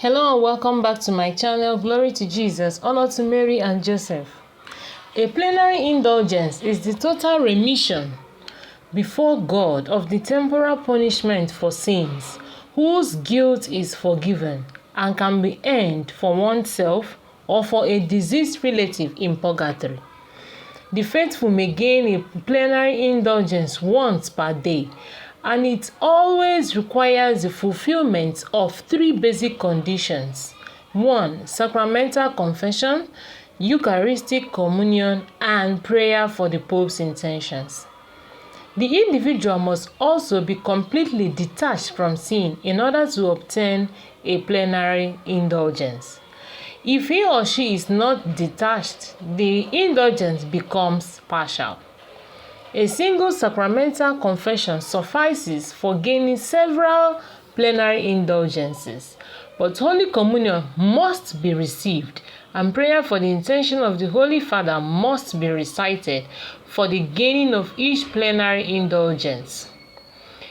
Hello and welcome back to my channel. Glory to Jesus, honor to Mary and Joseph. A plenary indulgence is the total remission before God of the temporal punishment for sins, whose guilt is forgiven and can be earned for oneself or for a deceased relative in purgatory. The faithful may gain a plenary indulgence once per day, and it always requires the fulfillment of three basic conditions. 1. Sacramental confession, Eucharistic communion, and prayer for the Pope's intentions. The individual must also be completely detached from sin in order to obtain a plenary indulgence. If he or she is not detached, the indulgence becomes partial. A single sacramental confession suffices for gaining several plenary indulgences, but Holy Communion must be received, and prayer for the intention of the Holy Father must be recited for the gaining of each plenary indulgence.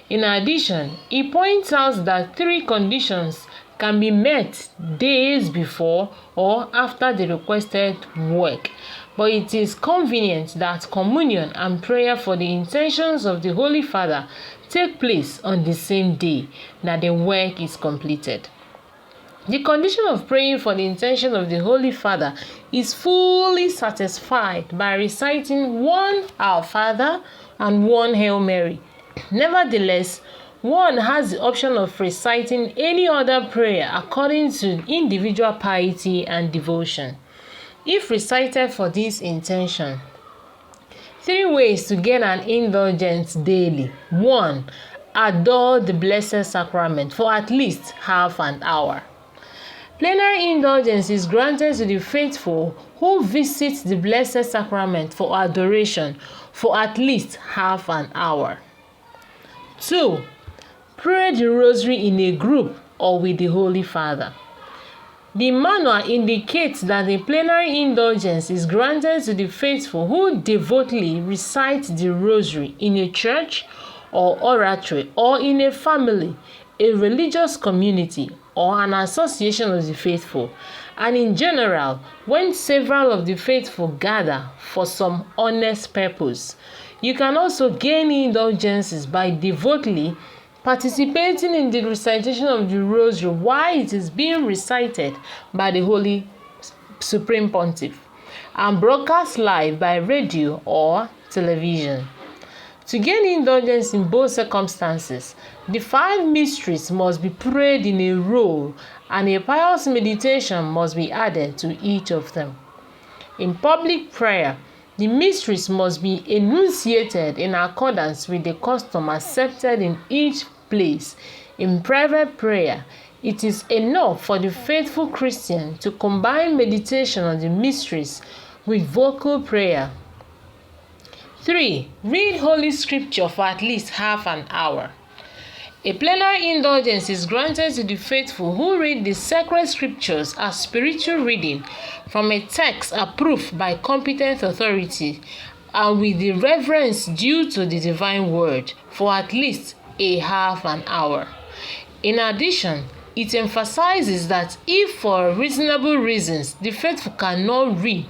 In addition, he points out that three conditions can be met days before or after the requested work, but it is convenient that communion and prayer for the intentions of the Holy Father take place on the same day that the work is completed. The condition of praying for the intention of the Holy Father is fully satisfied by reciting one Our Father and one Hail Mary. Nevertheless, one has the option of reciting any other prayer according to individual piety and devotion. If recited for this intention, 3 ways to gain an indulgence daily. 1. Adore the Blessed Sacrament for at least half an hour. Plenary indulgence is granted to the faithful who visit the Blessed Sacrament for adoration for at least half an hour. 2. Pray the Rosary in a group or with the Holy Father. The manual indicates that the plenary indulgence is granted to the faithful who devotedly recite the Rosary in a church or oratory, or in a family, a religious community, or an association of the faithful, and in general, when several of the faithful gather for some honest purpose. You can also gain indulgences by devotedly participating in the recitation of the Rosary while it is being recited by the Holy Supreme Pontiff and broadcast live by radio or television. To gain indulgence in both circumstances, the 5 mysteries must be prayed in a row, and a pious meditation must be added to each of them. In public prayer, the mysteries must be enunciated in accordance with the custom accepted in each place. In private prayer, it is enough for the faithful Christian to combine meditation on the mysteries with vocal prayer. 3. Read Holy Scripture for at least half an hour. A plenary indulgence is granted to the faithful who read the sacred scriptures as spiritual reading from a text approved by competent authority and with the reverence due to the divine word for at least a half an hour. In addition, it emphasizes that if for reasonable reasons the faithful cannot read,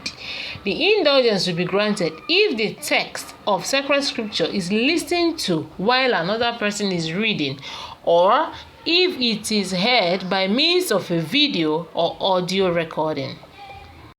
the indulgence will be granted if the text of sacred scripture is listened to while another person is reading, or if it is heard by means of a video or audio recording.